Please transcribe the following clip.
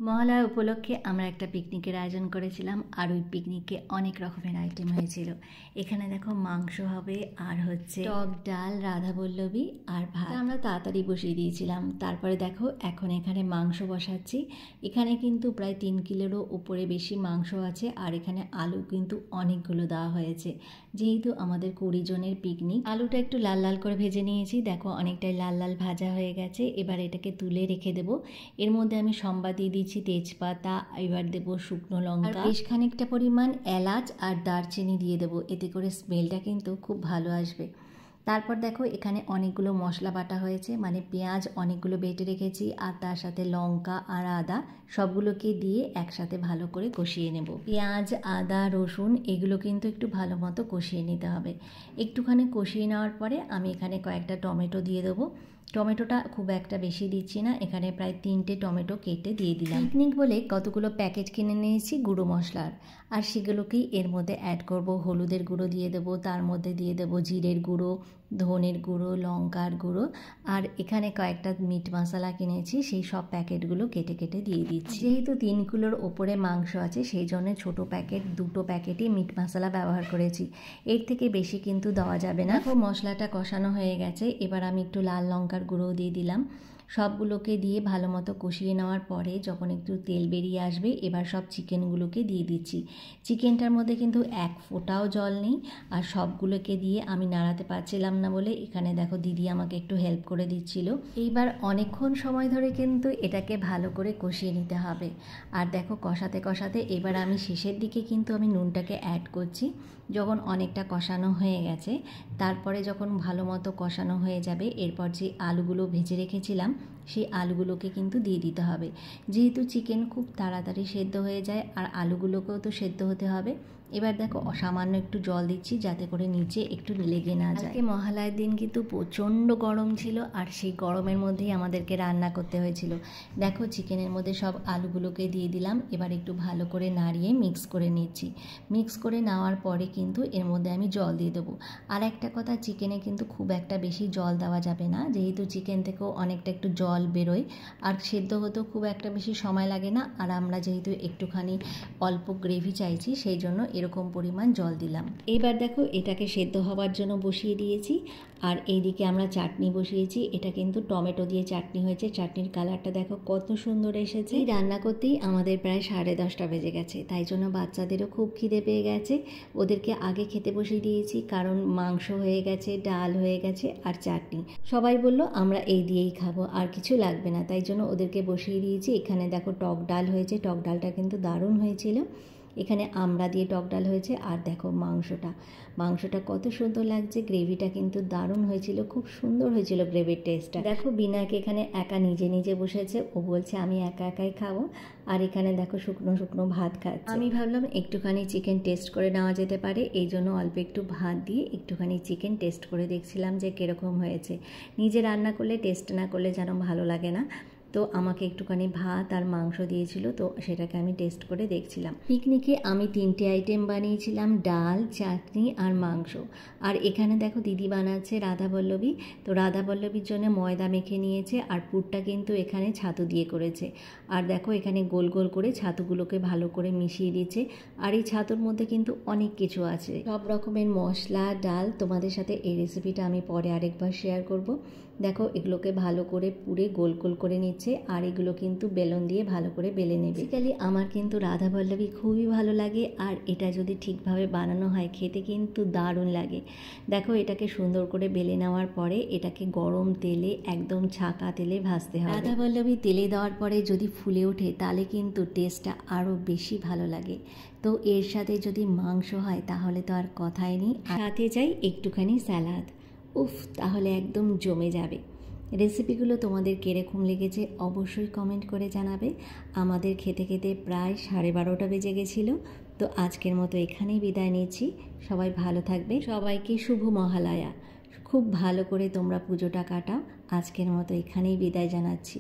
মহালয়া উপলক্ষে আমরা একটা পিকনিকের আয়োজন করেছিলাম আর ওই পিকনিকে অনেক রকমের আইটেম হয়েছিল। এখানে দেখো মাংস হবে আর হচ্ছে টক ডাল, রাধাবল্লভী আর ভাত। আমরা তাড়াতাড়ি বসিয়ে দিয়েছিলাম। তারপরে দেখো এখন এখানে মাংস বসাচ্ছি। এখানে কিন্তু প্রায় 3 কিলোরও উপরে বেশি মাংস আছে আর এখানে আলু কিন্তু অনেকগুলো দেওয়া হয়েছে, যেহেতু আমাদের 20 জনের পিকনিক। আলুটা একটু লাল লাল করে ভেজে নিয়েছি, দেখো অনেকটাই লাল লাল ভাজা হয়ে গেছে। এবার এটাকে তুলে রেখে দেবো। এর মধ্যে আমি সম্বাদ দিয়ে দিচ্ছি তেজপাতা, এবার দেবো শুকনো লঙ্কা, বেশ খানিকটা পরিমাণ এলাচ আর দারচিনি দিয়ে দেবো, এতে করে স্মেলটা কিন্তু খুব ভালো আসবে। তারপর দেখো এখানে অনেকগুলো মশলা বাটা হয়েছে, মানে পেঁয়াজ অনেকগুলো বেটে রেখেছি আর তার সাথে লঙ্কা আর আদা সবগুলোকে দিয়ে একসাথে ভালো করে কষিয়ে নেব। পেঁয়াজ, আদা, রসুন এগুলো কিন্তু একটু ভালো মতো কষিয়ে নিতে হবে। একটুখানি কষিয়ে নেওয়ার পরে আমি এখানে কয়েকটা টমেটো দিয়ে দেবো। টমেটোটা খুব একটা বেশি দিচ্ছি না, এখানে প্রায় 3টে টমেটো কেটে দিয়ে দিলাম। পিকনিক বলে কতগুলো প্যাকেট কিনে নিয়েছি গুঁড়ো মশলার, আর সেগুলোকেই এর মধ্যে অ্যাড করব। হলুদের গুঁড়ো দিয়ে দেবো, তার মধ্যে দিয়ে দেবো জিরের গুঁড়ো, ধনের গুঁড়ো, লঙ্কার গুঁড়ো, আর এখানে কয়েকটা মিট মশলা কিনেছি, সেই সব প্যাকেটগুলো কেটে কেটে দিয়ে দিচ্ছি। যেহেতু 3 কিলোর ওপরে মাংস আছে সেই জন্য ছোটো প্যাকেট 2টো প্যাকেটই মিট মশলা ব্যবহার করেছি, এর থেকে বেশি কিন্তু দেওয়া যাবে না। দেখো মশলাটা কষানো হয়ে গেছে, এবার আমি একটু লাল লঙ্কার গুঁড়োও দিয়ে দিলাম। সবগুলোকে দিয়ে ভালো মতো কষিয়ে নেওয়ার পরে যখন একটু তেল বেরিয়ে আসবে, এবার সব চিকেনগুলোকে দিয়ে দিচ্ছি। চিকেনটার মধ্যে কিন্তু এক ফোঁটাও জল নেই, আর সবগুলোকে দিয়ে আমি নাড়াতে পারছিলাম না বলে এখানে দেখো দিদি আমাকে একটু হেল্প করে দিচ্ছিল। এইবার অনেকক্ষণ সময় ধরে কিন্তু এটাকে ভালো করে কষিয়ে নিতে হবে। আর দেখো কষাতে কষাতে এবার আমি শেষের দিকে কিন্তু আমি নুনটাকে অ্যাড করছি। যখন অনেকটা কষানো হয়ে গেছে, তারপরে যখন ভালো মতো কষানো হয়ে যাবে, এরপর যে আলুগুলো ভেজে রেখেছিলাম সেই আলুগুলোকে কিন্তু দিয়ে দিতে হবে। যেহেতু চিকেন খুব তাড়াতাড়ি সেদ্ধ হয়ে যায় আর আলুগুলোকেও তো সেদ্ধ হতে হবে। এবার দেখো সামান্য একটু জল দিচ্ছি যাতে করে নিচে একটু লেগে না যায়। আজকে মহালয়ার দিন কিন্তু প্রচণ্ড গরম ছিল আর সেই গরমের মধ্যেই আমাদেরকে রান্না করতে হয়েছিল। দেখো চিকেনের মধ্যে সব আলুগুলোকে দিয়ে দিলাম, এবার একটু ভালো করে নাড়িয়ে মিক্স করে নিচ্ছি। মিক্স করে নেওয়ার পরে কিন্তু এর মধ্যে আমি জল দিয়ে দেবো। আর একটা কথা, চিকেনে কিন্তু খুব একটা বেশি জল দেওয়া যাবে না, যেহেতু চিকেন থেকেও অনেকটা একটু জল বেরোয় আর সেদ্ধ হতেও খুব একটা বেশি সময় লাগে না। আর আমরা যেহেতু একটুখানি অল্প গ্রেভি চাইছি সেই জন্য এরকম পরিমাণ জল দিলাম। এবার দেখো এটাকে সেদ্ধ হওয়ার জন্য বসিয়ে দিয়েছি। আর এইদিকে আমরা চাটনি বসিয়েছি, এটা কিন্তু টমেটো দিয়ে চাটনি হয়েছে। চাটনির কালারটা দেখো কত সুন্দর এসেছে। এই রান্না করতেই আমাদের প্রায় 10:30 বেজে গেছে, তাই জন্য বাচ্চাদেরও খুব খিদে পেয়ে গেছে। ওদেরকে আগে খেতে বসিয়ে দিয়েছি, কারণ মাংস হয়ে গেছে, ডাল হয়ে গেছে আর চাটনি। সবাই বলল আমরা এই দিয়েই খাবো, আর কিছু লাগবে না, তাই জন্য ওদেরকে বসিয়ে দিয়েছি। এখানে দেখো টক ডাল হয়েছে, টক ডালটা কিন্তু দারুণ হয়েছিল। এখানে আমড়া দিয়ে টক ডাল হয়েছে। আর দেখো মাংসটা কত সুন্দর লাগছে, গ্রেভিটা কিন্তু দারুণ হয়েছিল, খুব সুন্দর হয়েছিল গ্রেভির টেস্টটা। দেখো বিনাকে এখানে একা নিজে নিজে বসেছে, ও বলছে আমি একা একাই খাবো। আর এখানে দেখো শুকনো শুকনো ভাত খাচ্ছে। আমি ভাবলাম একটুখানি চিকেন টেস্ট করে নেওয়া যেতে পারে, এই জন্য অল্প একটু ভাত দিয়ে একটুখানি চিকেন টেস্ট করে দেখছিলাম যে কীরকম হয়েছে। নিজে রান্না করলে টেস্ট না করলে যেন ভালো লাগে না, তো আমাকে একটুখানি ভাত আর মাংস দিয়েছিল, তো সেটাকে আমি টেস্ট করে দেখছিলাম। পিকনিকে আমি 3টে আইটেম বানিয়েছিলাম, ডাল, চাটনি আর মাংস। আর এখানে দেখো দিদি বানাচ্ছে রাধাবল্লভী, তো রাধাবল্লভীর জন্য ময়দা মেখে নিয়েছে আর পুরটা কিন্তু এখানে ছাতু দিয়ে করেছে। আর দেখো এখানে গোল গোল করে ছাতুগুলোকে ভালো করে মিশিয়ে দিচ্ছে। আর এই ছাতুর মধ্যে কিন্তু অনেক কিছু আছে, সব রকমের মশলা, ডাল। তোমাদের সাথে এই রেসিপিটা আমি পরে আরেকবার শেয়ার করব। দেখো এগুলোকে ভালো করে পুরে গোল গোল করে নিচ্ছে, আর এগুলো কিন্তু বেলন দিয়ে ভালো করে বেলে নেবে। বেসিক্যালি আমার কিন্তু রাধাবল্লভী খুবই ভালো লাগে, আর এটা যদি ঠিকভাবে বানানো হয় খেতে কিন্তু দারুণ লাগে। দেখো এটাকে সুন্দর করে বেলে নেওয়ার পরে এটাকে গরম তেলে, একদম ছাকা তেলে ভাজতে হবে। রাধাবল্লভী তেলে দেওয়ার পরে যদি ফুলে ওঠে তাহলে কিন্তু টেস্টটা আরও বেশি ভালো লাগে। তো এর সাথে যদি মাংস হয় তাহলে তো আর কথাই নেই, সাথে চাই একটুখানি স্যালাড। উফ, তাহলে একদম জমে যাবে। রেসিপিগুলো তোমাদের কীরকম লেগেছে অবশ্যই কমেন্ট করে জানাবে। আমাদের খেতে খেতে প্রায় 12:30 বেজে গেছিলো। তো আজকের মতো এখানেই বিদায় নিচ্ছি। সবাই ভালো থাকবে, সবাইকে শুভ মহালয়া। খুব ভালো করে তোমরা পুজোটা কাটাও। আজকের মতো এখানেই বিদায় জানাচ্ছি।